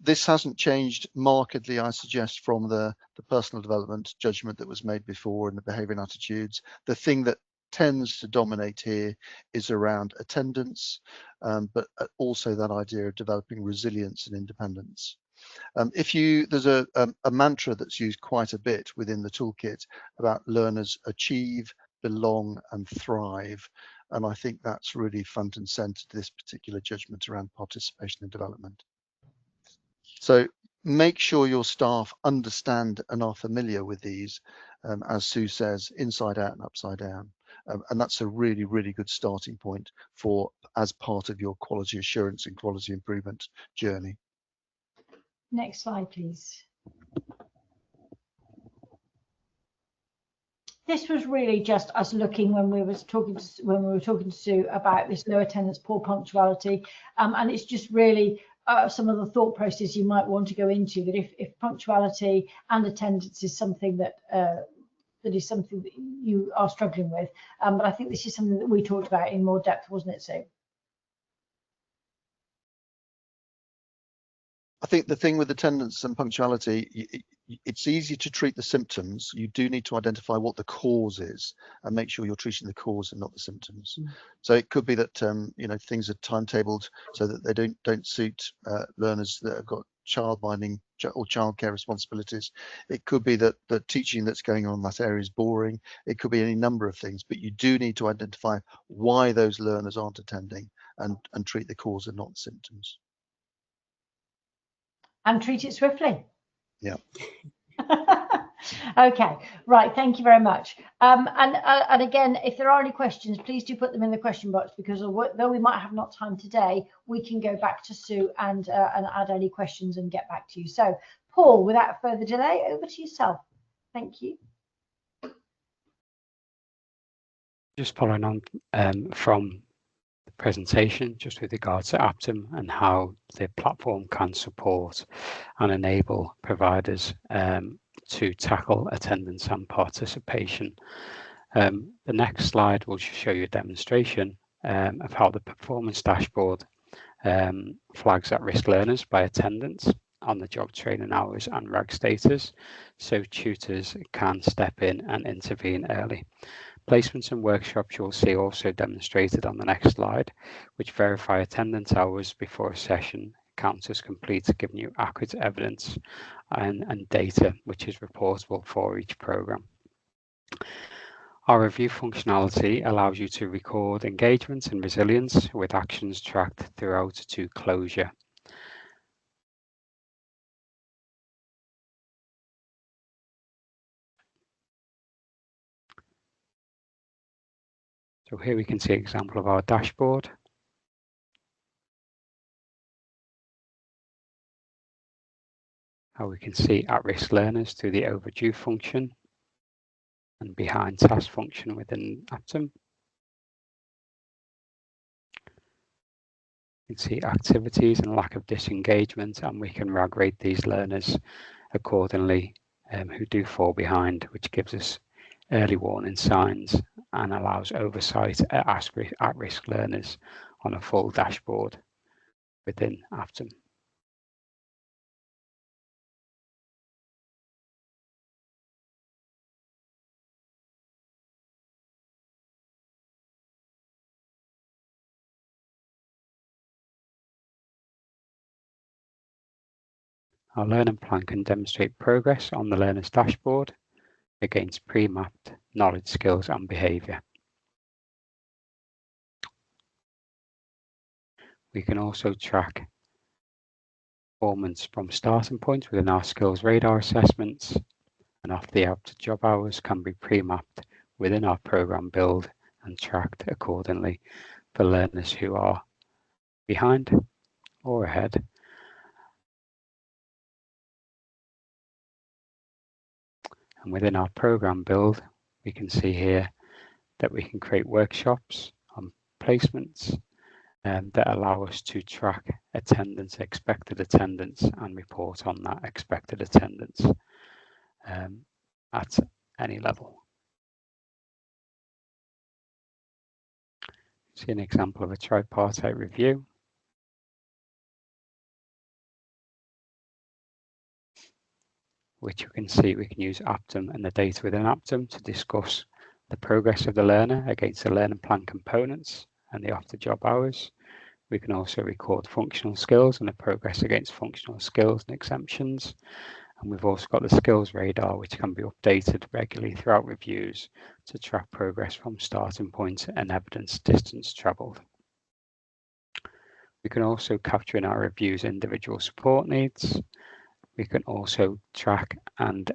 This hasn't changed markedly, I suggest, from the personal development judgment that was made before and the behaviour and attitudes. The thing that tends to dominate here is around attendance, but also that idea of developing resilience and independence. There's a mantra that's used quite a bit within the toolkit about learners achieve, belong and thrive. And I think that's really front and centre to this particular judgment around participation and development. So make sure your staff understand and are familiar with these, as Sue says, inside out and upside down. And that's a really, really good starting point for as part of your quality assurance and quality improvement journey. Next slide, please. This was really just us looking when we were talking to Sue about this low attendance, poor punctuality, and it's just really some of the thought process you might want to go into, that if punctuality and attendance is something that that you are struggling with, but I think this is something that we talked about in more depth, wasn't it, Sue? I think the thing with attendance and punctuality, it's easy to treat the symptoms. You do need to identify what the cause is and make sure you're treating the cause and not the symptoms. So it could be that you know, things are timetabled so that they don't suit learners that have got childminding or childcare responsibilities. It could be that the teaching that's going on in that area is boring. It could be any number of things, but you do need to identify why those learners aren't attending and treat the cause and not the symptoms. And treat it swiftly. Yeah. Okay, right, thank you very much. And again, if there are any questions, please do put them in the question box, because though we might have not time today, we can go back to Sue and add any questions and get back to you. So Paul, without further delay, over to yourself. Thank you. Just following on from the presentation, just with regards to Aptem and how the platform can support and enable providers to tackle attendance and participation. The next slide will show you a demonstration of how the performance dashboard flags at-risk learners by attendance on the job training hours and RAG status, so tutors can step in and intervene early. Placements and workshops you'll see also demonstrated on the next slide, which verify attendance hours before a session counts as complete, giving you accurate evidence and data which is reportable for each program. Our review functionality allows you to record engagement and resilience with actions tracked throughout to closure. So here we can see an example of our dashboard. How we can see at-risk learners through the overdue function and behind task function within Aptem. You can see activities and lack of disengagement, and we can RAG rate these learners accordingly who do fall behind, which gives us early warning signs and allows oversight at-risk learners on a full dashboard within Aptem. Our learning plan can demonstrate progress on the learner's dashboard against pre-mapped knowledge, skills and behaviour. We can also track performance from starting points within our skills radar assessments, and after the out of job hours can be pre-mapped within our programme build and tracked accordingly for learners who are behind or ahead. And within our programme build, we can see here that we can create workshops on placements that allow us to track attendance, expected attendance, and report on that expected attendance at any level. See an example of a tripartite review. Which you can see we can use Aptem and the data within Aptem to discuss the progress of the learner against the learning plan components and the after job hours. We can also record functional skills and the progress against functional skills and exemptions. And we've also got the skills radar, which can be updated regularly throughout reviews to track progress from starting point and evidence distance travelled. We can also capture in our reviews individual support needs. We can also track and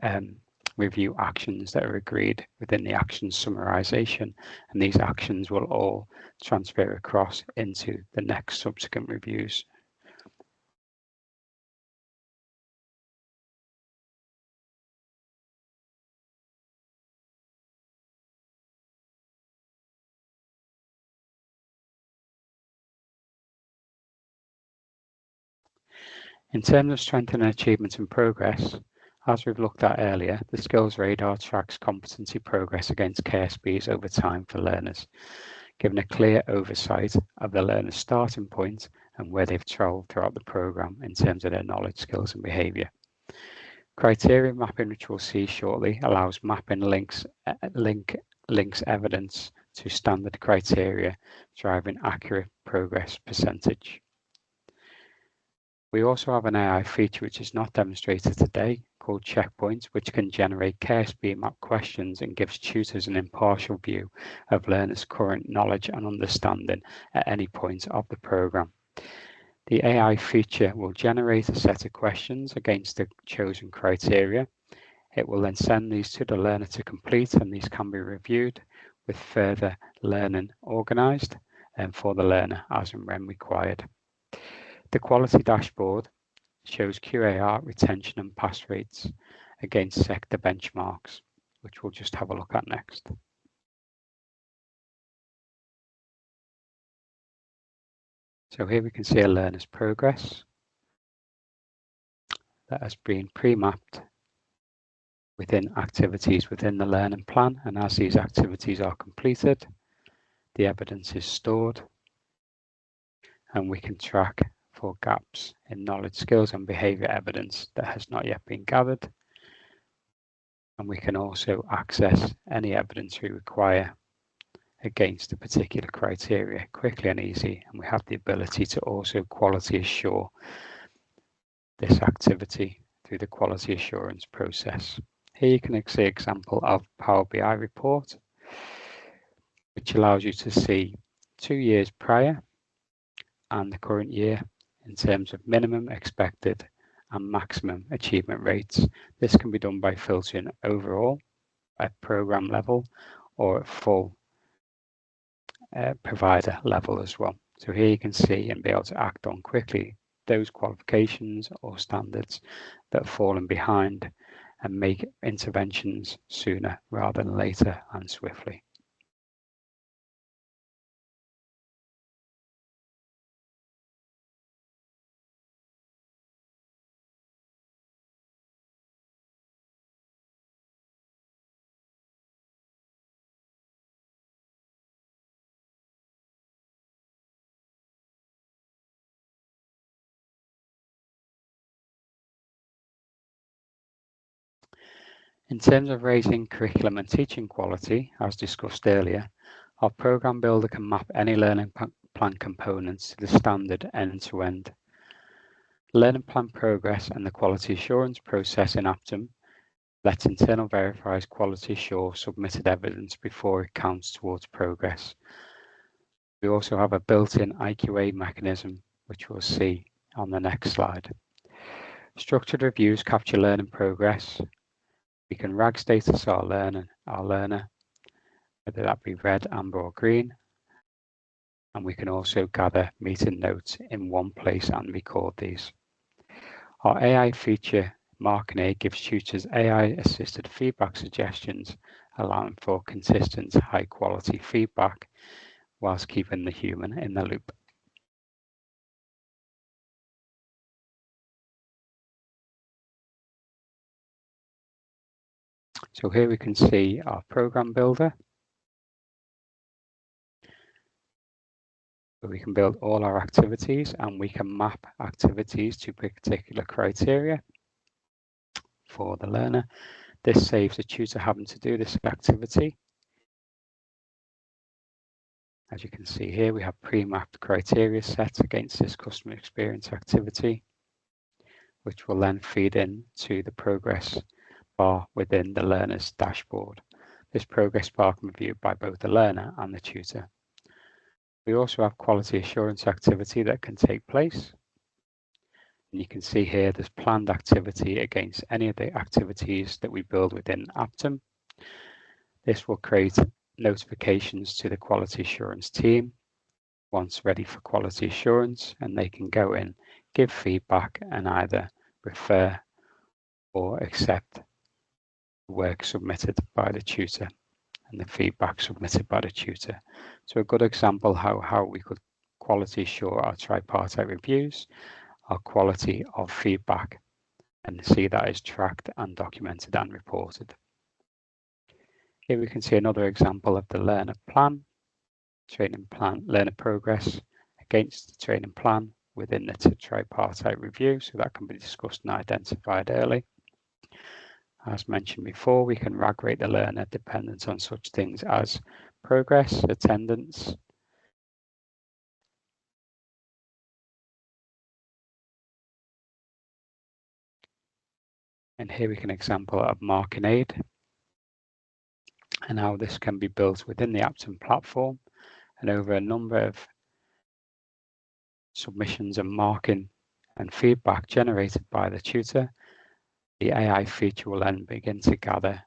review actions that are agreed within the actions summarization, and these actions will all transfer across into the next subsequent reviews. In terms of strengthening achievement and progress, as we've looked at earlier, the skills radar tracks competency progress against KSBs over time for learners, giving a clear oversight of the learner's starting point and where they've travelled throughout the programme in terms of their knowledge, skills and behaviour. Criteria mapping, which we'll see shortly, allows mapping links evidence to standard criteria, driving accurate progress percentage. We also have an AI feature which is not demonstrated today called Checkpoints, which can generate KSB map questions and gives tutors an impartial view of learners' current knowledge and understanding at any point of the programme. The AI feature will generate a set of questions against the chosen criteria. It will then send these to the learner to complete, and these can be reviewed with further learning organised for the learner as and when required. The quality dashboard shows QAR retention and pass rates against sector benchmarks, which we'll just have a look at next. So here we can see a learner's progress that has been pre-mapped within activities within the learning plan, and as these activities are completed, the evidence is stored and we can track for gaps in knowledge, skills and behaviour evidence that has not yet been gathered. And we can also access any evidence we require against a particular criteria quickly and easy. And we have the ability to also quality assure this activity through the quality assurance process. Here you can see an example of Power BI report, which allows you to see 2 years prior and the current year in terms of minimum, expected and maximum achievement rates. This can be done by filtering overall at programme level or at full provider level as well. So here you can see and be able to act on quickly those qualifications or standards that have fallen behind and make interventions sooner rather than later and swiftly. In terms of raising curriculum and teaching quality, as discussed earlier, our programme builder can map any learning plan components to the standard end-to-end. Learning plan progress and the quality assurance process in Aptem lets internal verifiers quality assure submitted evidence before it counts towards progress. We also have a built-in IQA mechanism, which we'll see on the next slide. Structured reviews capture learning progress. We can RAG status our learner, whether that be red, amber or green. And we can also gather meeting notes in one place and record these. Our AI feature, Mark&A, gives tutors AI-assisted feedback suggestions, allowing for consistent, high-quality feedback whilst keeping the human in the loop. So here we can see our program builder. We can build all our activities and we can map activities to particular criteria for the learner. This saves the tutor having to do this activity. As you can see here, we have pre-mapped criteria set against this customer experience activity. which will then feed in to the progress bar within the learner's dashboard. This progress bar can be viewed by both the learner and the tutor. We also have quality assurance activity that can take place. And you can see here there's planned activity against any of the activities that we build within Aptem. This will create notifications to the quality assurance team once ready for quality assurance, and they can go in, give feedback, and either refer or accept work submitted by the tutor and the feedback submitted by the tutor. So a good example how we could quality assure our tripartite reviews, our quality of feedback, and see that is tracked and documented and reported. Here we can see another example of the learner plan, training plan, learner progress against the training plan within the tripartite review, so that can be discussed and identified early. As mentioned before, we can RAG rate the learner dependent on such things as progress, attendance, and here we can example of marking aid and how this can be built within the Aptem platform, and over a number of submissions and marking and feedback generated by the tutor, the AI feature will then begin to gather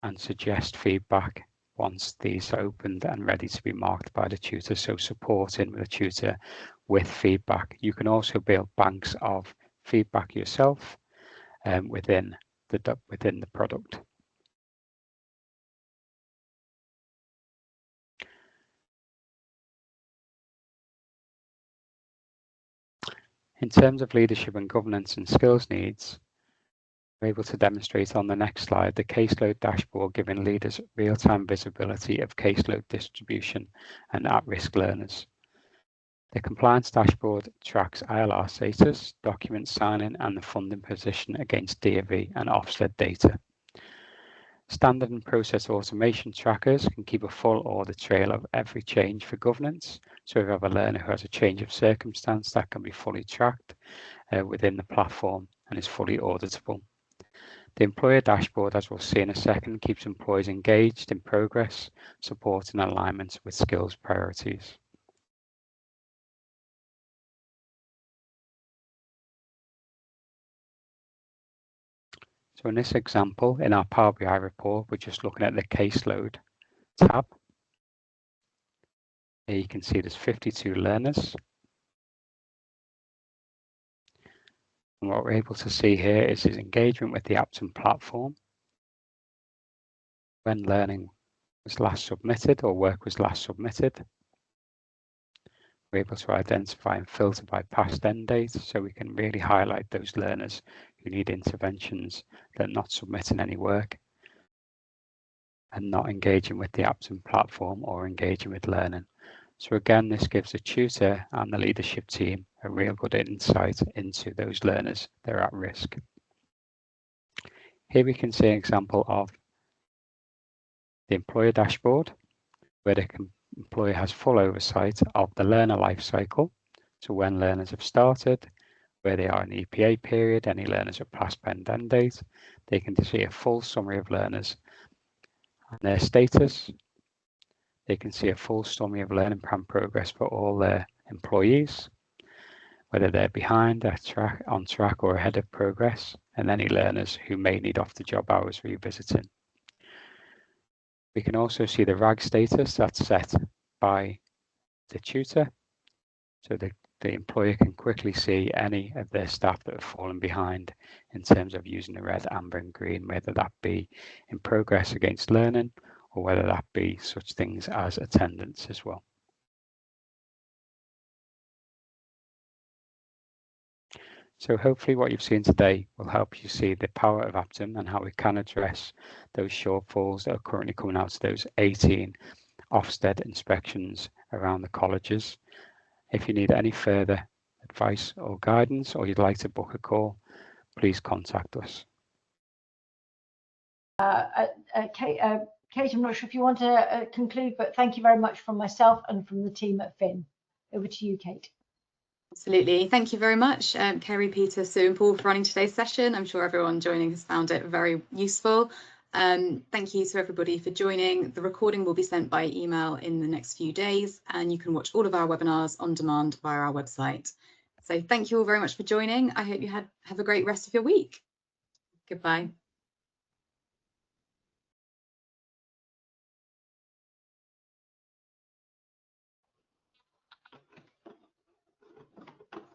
and suggest feedback once these are opened and ready to be marked by the tutor, so supporting the tutor with feedback. You can also build banks of feedback yourself within the product. In terms of leadership and governance and skills needs, we're able to demonstrate on the next slide the caseload dashboard giving leaders real-time visibility of caseload distribution and at-risk learners. The compliance dashboard tracks ILR status, document signing, and the funding position against DOV and Ofsted data. Standard and process automation trackers can keep a full audit trail of every change for governance. So if you have a learner who has a change of circumstance, that can be fully tracked within the platform and is fully auditable. The employer dashboard, as we'll see in a second, keeps employees engaged in progress, supporting alignment with skills priorities. So in this example, in our Power BI report, we're just looking at the caseload tab. Here you can see there's 52 learners. And what we're able to see here is his engagement with the Aptem platform, when learning was last submitted or work was last submitted. We're able to identify and filter by past end date, so we can really highlight those learners who need interventions that are not submitting any work and not engaging with the Aptem platform or engaging with learning. So again, this gives the tutor and the leadership team a real good insight into those learners that are at risk. Here we can see an example of the employer dashboard, where the employer has full oversight of the learner life cycle. So when learners have started, where they are in the EPA period, any learners are past end date, they can see a full summary of learners and their status. They can see a full summary of learning plan progress for all their employees, whether they're behind, on track or ahead of progress, and any learners who may need off-the-job hours revisiting. We can also see the RAG status that's set by the tutor, so the employer can quickly see any of their staff that have fallen behind in terms of using the red, amber and green, whether that be in progress against learning or whether that be such things as attendance as well. So hopefully what you've seen today will help you see the power of Aptem and how we can address those shortfalls that are currently coming out of those 18 Ofsted inspections around the colleges. If you need any further advice or guidance, or you'd like to book a call, please contact us. Kate, I'm not sure if you want to conclude, but thank you very much from myself and from the team at Finn. Over to you, Kate. Absolutely. Thank you very much, Kerry, Peter, Sue and Paul, for running today's session. I'm sure everyone joining has found it very useful. Thank you to everybody for joining. The recording will be sent by email in the next few days, and you can watch all of our webinars on demand via our website. So thank you all very much for joining. I hope you have a great rest of your week. Goodbye.